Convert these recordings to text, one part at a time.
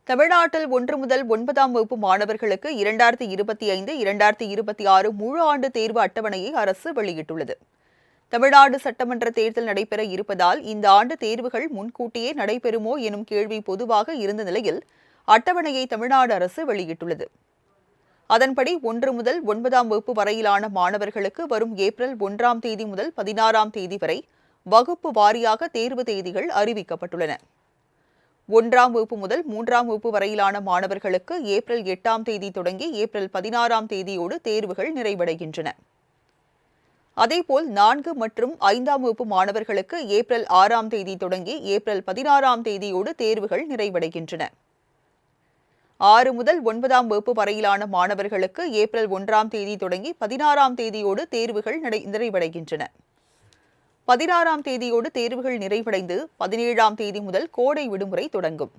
தமிழ்நாட்டில் 1 முதல் 9ஆம் வகுப்பு மாணவர்களுக்கு 2025-2026 முழு ஆண்டு தேர்வு அட்டவணையை அரசு வெளியிட்டுள்ளது. தமிழ்நாடு சட்டமன்ற தேர்தல் நடைபெற இருப்பதால் இந்த ஆண்டு தேர்வுகள் முன்கூட்டியே நடைபெறுமோ எனும் கேள்வி பொதுவாக இருந்த நிலையில் அட்டவணையை தமிழ்நாடு அரசு வெளியிட்டுள்ளது. அதன்படி 1 முதல் 9ஆம் வகுப்பு வரையிலான மாணவர்களுக்கு வரும் ஏப்ரல் 1ஆம் தேதி முதல் 16ஆம் தேதி வரை வகுப்பு வாரியாக தேர்வு தேதிகள் அறிவிக்கப்பட்டுள்ளன. 1ஆம் வகுப்பு முதல் 3ஆம் வகுப்பு வரையிலான மாணவர்களுக்கு ஏப்ரல் 8ஆம் தேதி தொடங்கி ஏப்ரல் 16ஆம் தேதியோடு தேர்வுகள் நிறைவடைகின்றன. அதேபோல் 4 மற்றும் 5ஆம் வகுப்பு மாணவர்களுக்கு ஏப்ரல் 6ஆம் தேதி தொடங்கி ஏப்ரல் 16ஆம் தேதியோடு தேர்வுகள் நிறைவடைகின்றன. 6 முதல் 9ஆம் வகுப்பு வரையிலான மாணவர்களுக்கு ஏப்ரல் 1ஆம் தேதி தொடங்கி 16ஆம் தேதியோடு தேர்வுகள் நிறைவடைகின்றன. 16ஆம் தேதியோடு தேர்வுகள் நிறைவடைந்து 17ஆம் தேதி முதல் கோடை விடுமுறை தொடங்கும்.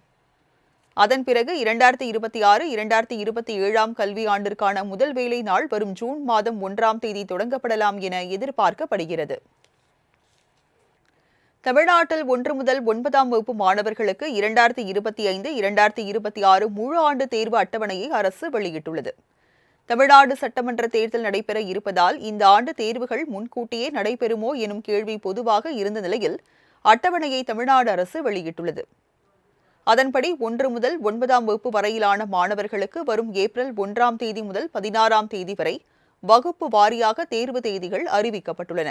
அதன் பிறகு 2026-2027ஆம் கல்வியாண்டிற்கான முதல் வேலை நாள் வரும் ஜூன் மாதம் 1ஆம் தேதி தொடங்கப்படலாம் என எதிர்பார்க்கப்படுகிறது. தமிழ்நாட்டில் 1 முதல் 9ஆம் வகுப்பு மாணவர்களுக்கு 2025-2026 முழு ஆண்டு தேர்வு அட்டவணையை அரசு வெளியிட்டுள்ளது. தமிழ்நாடு சட்டமன்ற தேர்தல் நடைபெற இருப்பதால் இந்த ஆண்டு தேர்வுகள் முன்கூட்டியே நடைபெறுமோ எனும் கேள்வி பொதுவாக இருந்த நிலையில் அட்டவணையை தமிழ்நாடு அரசு வெளியிட்டுள்ளது. அதன்படி 1 முதல் 9ஆம் வகுப்பு வரையிலான மாணவர்களுக்கு வரும் ஏப்ரல் 1ஆம் தேதி முதல் 16ஆம் தேதி வரை வகுப்பு வாரியாக தேர்வு தேதிகள் அறிவிக்கப்பட்டுள்ளன.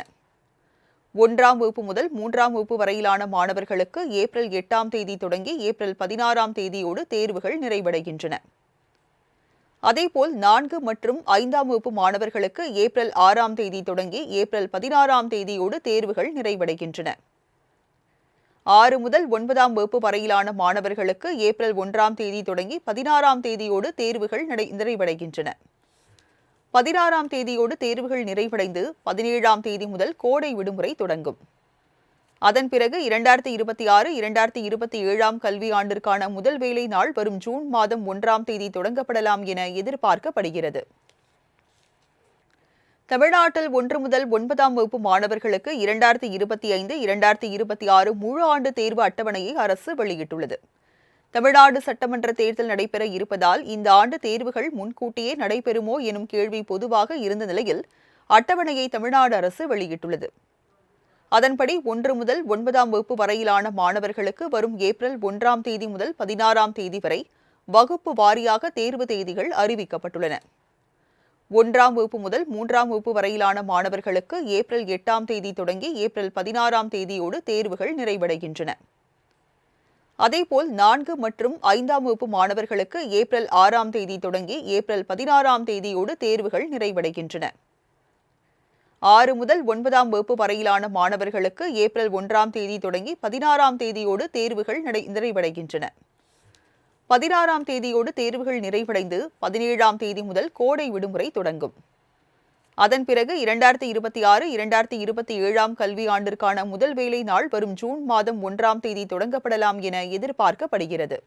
1ஆம் வகுப்பு முதல் 3ஆம் வகுப்பு வரையிலான மாணவர்களுக்கு ஏப்ரல் 8ஆம் தேதி தொடங்கி ஏப்ரல் 16ஆம் தேதியோடு தேர்வுகள் நிறைவடைகின்றன. அதேபோல் 4 மற்றும் 5ஆம் வகுப்பு மாணவர்களுக்கு ஏப்ரல் 6ஆம் தேதி தொடங்கி ஏப்ரல் 16ஆம் தேதியோடு தேர்வுகள் நிறைவடைகின்றன. 6 முதல் 9ஆம் வகுப்பு வரையிலான மாணவர்களுக்கு ஏப்ரல் 1ஆம் தேதி தொடங்கி 16ஆம் தேதியோடு தேர்வுகள் நிறைவடைகின்றன. 16ஆம் தேதியோடு தேர்வுகள் நிறைவடைந்து 17ஆம் தேதி முதல் கோடை விடுமுறை தொடங்கும். அதன் பிறகு 2026-2027ஆம் கல்வியாண்டிற்கான முதல் வேலை நாள் வரும் ஜூன் மாதம் 1ஆம் தேதி தொடங்கப்படலாம் என எதிர்பார்க்கப்படுகிறது. தமிழ்நாட்டில் 1 முதல் 9ஆம் வகுப்பு மாணவர்களுக்கு 2025-2026 முழு ஆண்டு தேர்வு அட்டவணையை அரசு வெளியிட்டுள்ளது. தமிழ்நாடு சட்டமன்ற தேர்தல் நடைபெற இருப்பதால் இந்த ஆண்டு தேர்வுகள் முன்கூட்டியே நடைபெறுமோ எனும் கேள்வி பொதுவாக இருந்த நிலையில் அட்டவணையை தமிழ்நாடு அரசு வெளியிட்டுள்ளது. அதன்படி 1 முதல் 9ஆம் வகுப்பு வரையிலான மாணவர்களுக்கு வரும் ஏப்ரல் 1ஆம் தேதி முதல் 16ஆம் தேதி வரை வகுப்பு வாரியாக தேர்வு தேதிகள் அறிவிக்கப்பட்டுள்ளன. 1ஆம் வகுப்பு முதல் 3ஆம் வகுப்பு வரையிலான மாணவர்களுக்கு ஏப்ரல் 8ஆம் தேதி தொடங்கி ஏப்ரல் 16ஆம் தேதியோடு தேர்வுகள் நிறைவடைகின்றன. அதேபோல் 4 மற்றும் 5ஆம் வகுப்பு மாணவர்களுக்கு ஏப்ரல் 6ஆம் தேதி தொடங்கி ஏப்ரல் 16ஆம் தேதியோடு தேர்வுகள் நிறைவடைகின்றன. 6 முதல் 9ஆம் வகுப்பு வரையிலான மாணவர்களுக்கு ஏப்ரல் 1ஆம் தேதி தொடங்கி 16ஆம் தேதியோடு தேர்வுகள் நிறைவடைகின்றன. 16ஆம் தேதியோடு தேர்வுகள் நிறைவடைந்து 17ஆம் தேதி முதல் கோடை விடுமுறை தொடங்கும். அதன் பிறகு 2026-2027ஆம் கல்வியாண்டிற்கான முதல் வேலை நாள் வரும் ஜூன் மாதம் 1ஆம் தேதி தொடங்கப்படலாம் என எதிர்பார்க்கப்படுகிறது.